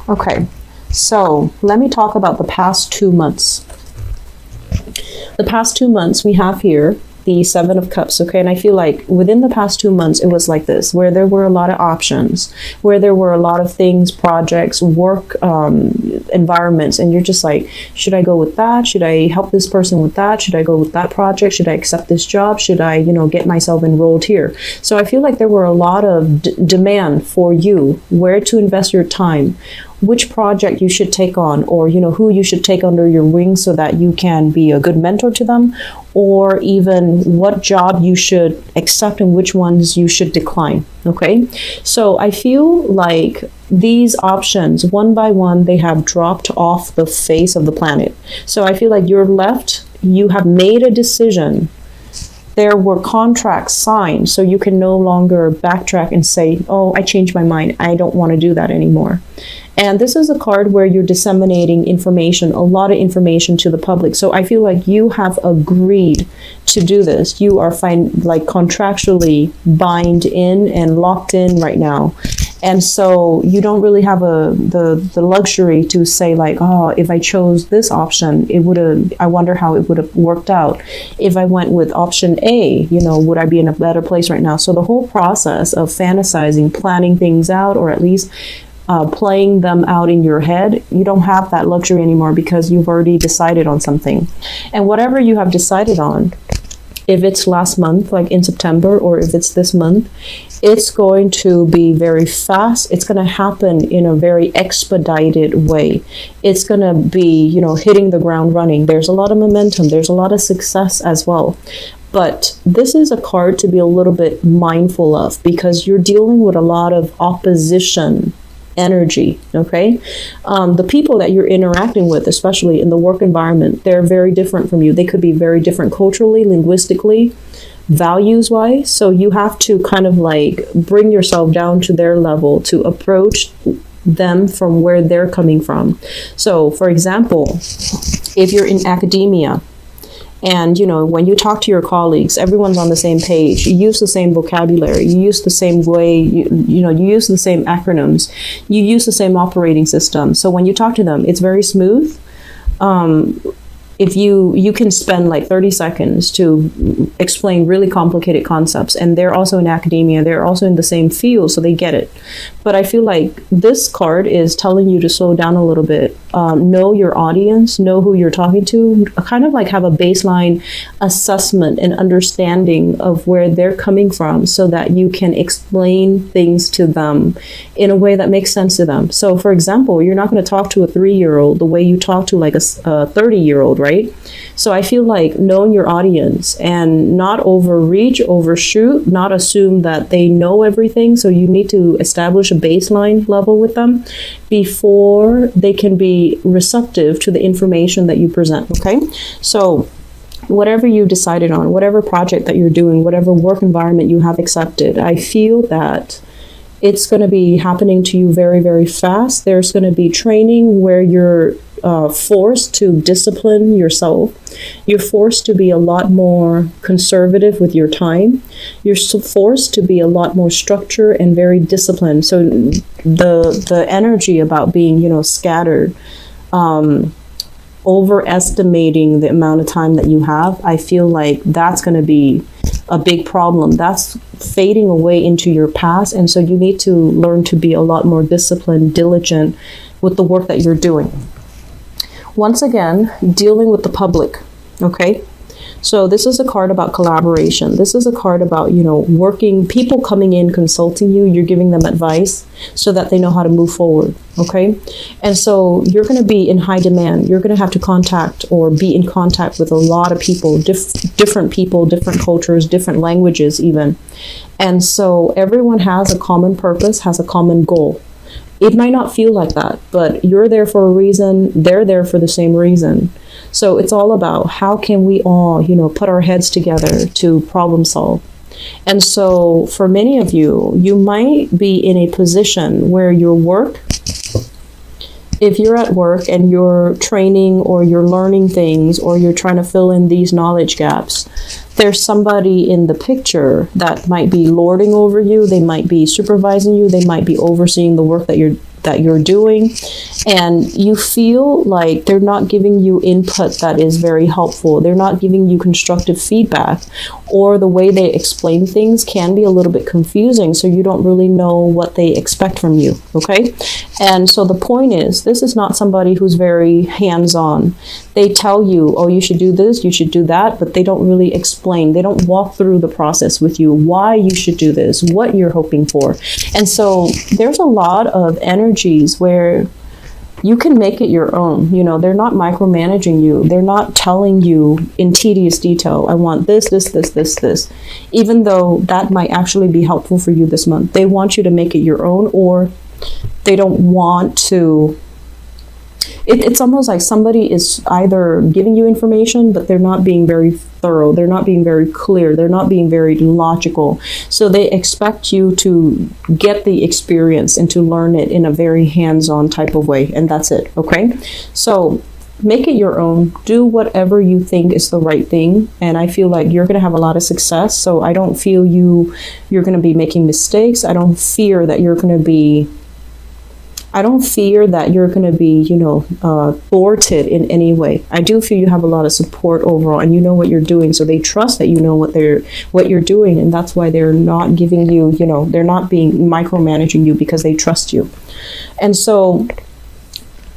Okay, so let me talk about the past 2 months. The past 2 months we have here the Seven of Cups, okay? And I feel like within the past 2 months, it was like this, where there were a lot of options, where there were a lot of things, projects, work, environments, and you're just like, should I go with that? Should I help this person with that? Should I go with that project? Should I accept this job? Should I, get myself enrolled here? So I feel like there were a lot of demand for you, where to invest your time, which project you should take on, or who you should take under your wing so that you can be a good mentor to them, or even what job you should accept and which ones you should decline. Okay, so I feel like these options, one by one, they have dropped off the face of the planet. So I feel like you're left, you have made a decision. There were contracts signed, so you can no longer backtrack and say, oh, I changed my mind, I don't want to do that anymore. And this is a card where you're disseminating information, a lot of information to the public. So I feel like you have agreed to do this. You are contractually bind in and locked in right now. And so you don't really have the luxury to say like, oh, if I chose this option, I wonder how it would have worked out. If I went with option A, would I be in a better place right now? So the whole process of fantasizing, planning things out, or at least playing them out in your head, you don't have that luxury anymore because you've already decided on something. And whatever you have decided on, if it's last month, like in September, or if it's this month, it's going to be very fast. It's going to happen in a very expedited way. It's going to be, hitting the ground running. There's a lot of momentum. There's a lot of success as well. But this is a card to be a little bit mindful of because you're dealing with a lot of opposition energy, okay? The people that you're interacting with, especially in the work environment, they're very different from you. They could be very different culturally, linguistically, values-wise. So you have to kind of bring yourself down to their level to approach them from where they're coming from. So, for example, if you're in academia, and, when you talk to your colleagues, everyone's on the same page. You use the same vocabulary. You use the same way, you use the same acronyms. You use the same operating system. So when you talk to them, it's very smooth. If you can spend 30 seconds to explain really complicated concepts, and they're also in academia, they're also in the same field, so they get it. But I feel like this card is telling you to slow down a little bit, know your audience, know who you're talking to, kind of have a baseline assessment and understanding of where they're coming from so that you can explain things to them in a way that makes sense to them. So for example, you're not going to talk to a 3-year-old the way you talk to a 30-year-old, right? So I feel like knowing your audience and not overreach, overshoot, not assume that they know everything. So you need to establish a baseline level with them before they can be receptive to the information that you present, okay? So whatever you decided on, whatever project that you're doing, whatever work environment you have accepted, I feel that it's going to be happening to you very, very fast. There's going to be training where you're forced to discipline yourself. You're forced to be a lot more conservative with your time. You're forced to be a lot more structured and very disciplined. So the energy about being, scattered, overestimating the amount of time that you have, I feel like that's going to be a big problem. That's fading away into your past. And so you need to learn to be a lot more disciplined, diligent with the work that you're doing. Once again, dealing with the public, okay? So this is a card about collaboration. This is a card about, working, people coming in, consulting you, you're giving them advice so that they know how to move forward, okay? And so you're going to be in high demand. You're going to have to contact or be in contact with a lot of people, different people, different cultures, different languages even. And so everyone has a common purpose, has a common goal. It might not feel like that, but you're there for a reason. They're there for the same reason. So it's all about how can we all, put our heads together to problem solve. And so for many of you, you might be in a position where your work, if you're at work and you're training or you're learning things or you're trying to fill in these knowledge gaps, there's somebody in the picture that might be lording over you. They might be supervising you. They might be overseeing the work that that you're doing, and you feel like they're not giving you input that is very helpful. They're not giving you constructive feedback, or the way they explain things can be a little bit confusing, so you don't really know what they expect from you, okay? And so the point is, this is not somebody who's very hands-on. They tell you, oh, you should do this, you should do that, but they don't really explain. They don't walk through the process with you, why you should do this, what you're hoping for. And so there's a lot of energies where you can make it your own. You know, they're not micromanaging you. They're not telling you in tedious detail, I want this, this, this, this, this. Even though that might actually be helpful for you this month. They want you to make it your own, or they don't want to. It's almost like somebody is either giving you information, but they're not being very thorough. They're not being very clear. They're not being very logical. So they expect you to get the experience and to learn it in a very hands-on type of way. And that's it, okay? So make it your own. Do whatever you think is the right thing. And I feel like you're going to have a lot of success. So I don't feel you're going to be making mistakes. I don't fear that you're going to be you know, thwarted in any way. I do feel you have a lot of support overall, and you know what you're doing, so they trust that you know what you're doing, and that's why they're not giving you, you know, they're not being micromanaging you, because they trust you. And so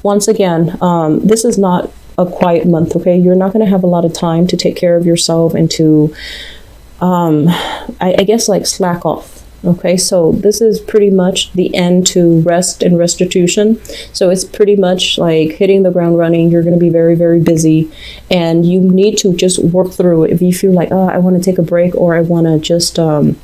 once again, this is not a quiet month, okay? You're not going to have a lot of time to take care of yourself and to I guess like slack off. Okay, so this is pretty much the end to rest and restitution. So it's pretty much like hitting the ground running. You're going to be very, very busy, and you need to just work through it. If you feel like, oh, I want to take a break, or I want to just, you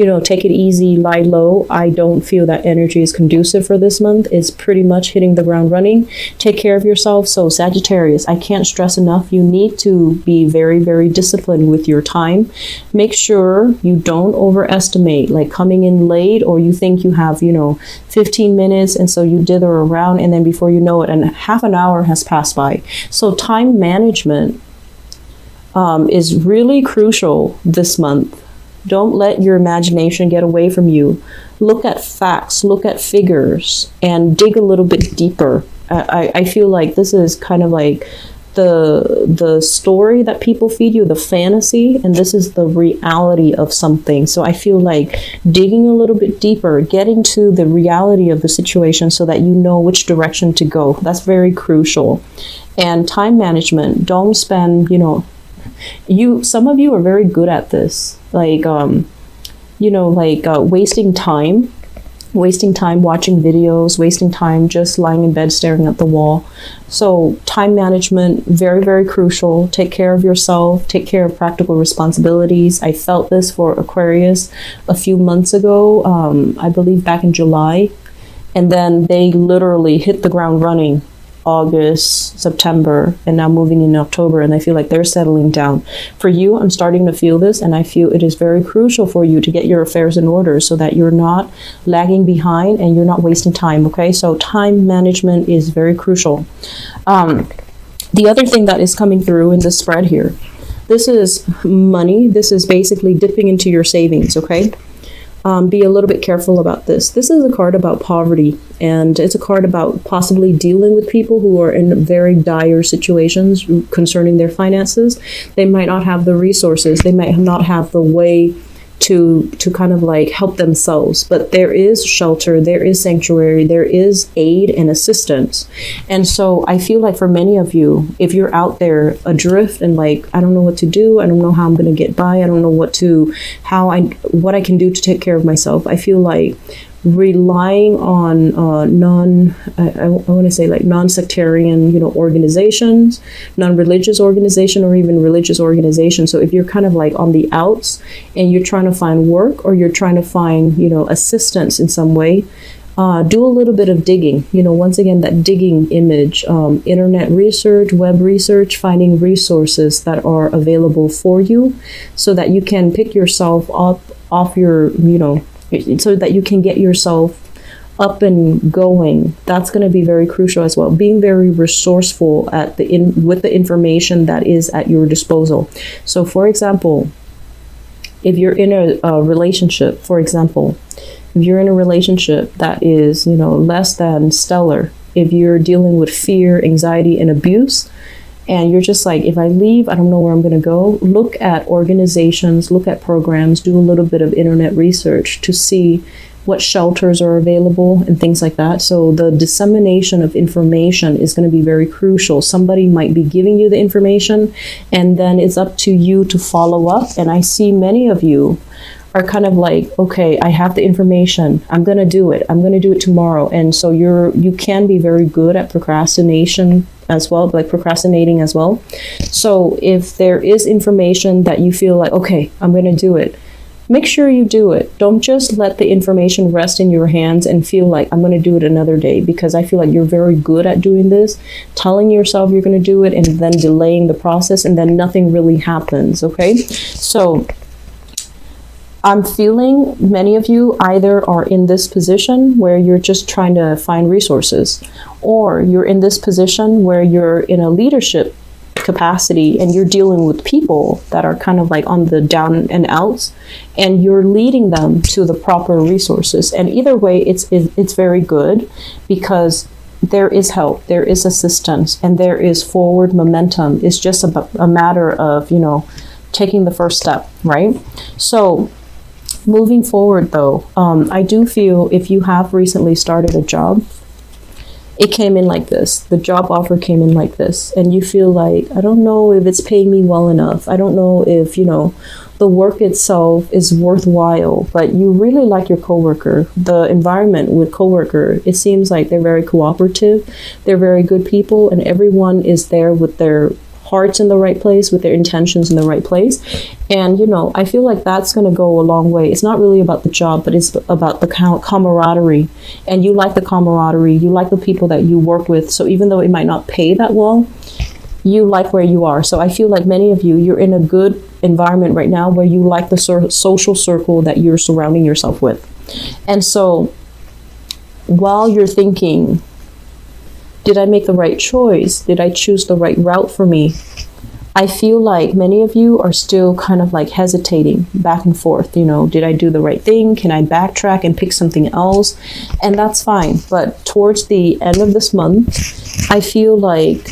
know, take it easy, lie low, I don't feel that energy is conducive for this month. It's pretty much hitting the ground running. Take care of yourself. So Sagittarius, I can't stress enough, you need to be very, very disciplined with your time. Make sure you don't overestimate, like coming in late, or you think you have, you know, 15 minutes, and so you dither around, and then before you know it, and half an hour has passed by. So time management is really crucial this month. Don't let your imagination get away from you. Look at facts, look at figures, and dig a little bit deeper. I feel like this is kind of like the story that people feed you, the fantasy, and this is the reality of something. So I feel like digging a little bit deeper, getting to the reality of the situation so that you know which direction to go. That's very crucial. And time management, don't spend, you know, some of you are very good at this, like you know, like wasting time watching videos, wasting time just lying in bed staring at the wall. So time management, very, very crucial. Take care of yourself, take care of practical responsibilities. I felt this for Aquarius a few months ago, I believe back in July, and then they literally hit the ground running August, September, and now moving in October, and I feel like they're settling down. For you, I'm starting to feel this, and I feel it is very crucial for you to get your affairs in order so that you're not lagging behind and you're not wasting time, okay? So time management is very crucial. The other thing that is coming through in this spread here, this is money. This is basically dipping into your savings, okay? Be a little bit careful about this. This is a card about poverty, and it's a card about possibly dealing with people who are in very dire situations concerning their finances. They might not have the resources. They might not have the way to kind of like help themselves, but there is shelter, there is sanctuary, there is aid and assistance. And so I feel like for many of you, if you're out there adrift and like, I don't know what to do, I don't know how I'm going to get by, I don't know what I can do to take care of myself, I feel like relying on non-sectarian, organizations, non-religious organization, or even religious organization. So if you're kind of like on the outs and you're trying to find work, or you're trying to find, assistance in some way, do a little bit of digging. Once again, that digging image, internet research, web research, finding resources that are available for you so that you can pick yourself up off your, so that you can get yourself up and going. That's going to be very crucial as well. Being very resourceful with the information that is at your disposal. So for example, if you're in a relationship, for example, if you're in a relationship that is, you know, less than stellar, if you're dealing with fear, anxiety, and abuse, and you're just like, if I leave, I don't know where I'm going to go, look at organizations, look at programs, do a little bit of internet research to see what shelters are available and things like that. So the dissemination of information is going to be very crucial. Somebody might be giving you the information, and then it's up to you to follow up. And I see many of you are kind of like, okay, I have the information, I'm going to do it, I'm going to do it tomorrow. And so you can be very good at procrastination as well, like procrastinating as well. So if there is information that you feel like, okay, I'm going to do it, make sure you do it. Don't just let the information rest in your hands and feel like, I'm going to do it another day, because I feel like you're very good at doing this, telling yourself you're going to do it and then delaying the process, and then nothing really happens. Okay, so I'm feeling many of you either are in this position where you're just trying to find resources, or you're in this position where you're in a leadership capacity and you're dealing with people that are kind of like on the down and outs, and you're leading them to the proper resources. And either way, it's very good, because there is help, there is assistance, and there is forward momentum. It's just a matter of, you know, taking the first step, right? So moving forward though, I do feel if you have recently started a job, it came in like this, the job offer came in like this, and you feel like, I don't know if it's paying me well enough. I don't know if, you know, the work itself is worthwhile, but you really like your coworker. The environment with coworker, it seems like they're very cooperative, they're very good people, and everyone is there with their hearts in the right place, with their intentions in the right place. And, you know, I feel like that's going to go a long way. It's not really about the job, but it's about the camaraderie. And you like the camaraderie, you like the people that you work with. So even though it might not pay that well, you like where you are. So I feel like many of you, you're in a good environment right now where you like the social circle that you're surrounding yourself with. And so while you're thinking, did I make the right choice? Did I choose the right route for me? I feel like many of you are still kind of like hesitating back and forth. You know, did I do the right thing? Can I backtrack and pick something else? And that's fine. But towards the end of this month, I feel like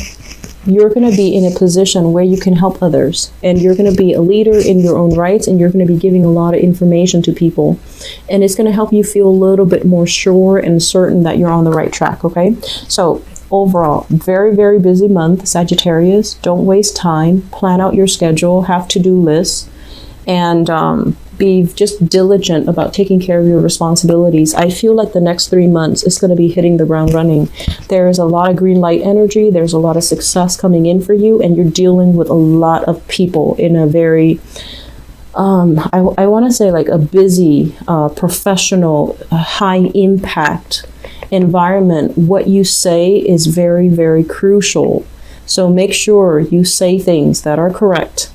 you're going to be in a position where you can help others, and you're going to be a leader in your own rights, and you're going to be giving a lot of information to people, and it's going to help you feel a little bit more sure and certain that you're on the right track. Okay, so overall, very, very busy month, Sagittarius. Don't waste time. Plan out your schedule, have to-do lists, and be just diligent about taking care of your responsibilities. I feel like the next 3 months is going to be hitting the ground running. There is a lot of green light energy. There's a lot of success coming in for you, and you're dealing with a lot of people in a very, I want to say like a busy, professional, high impact environment. What you say is very, very crucial. So make sure you say things that are correct.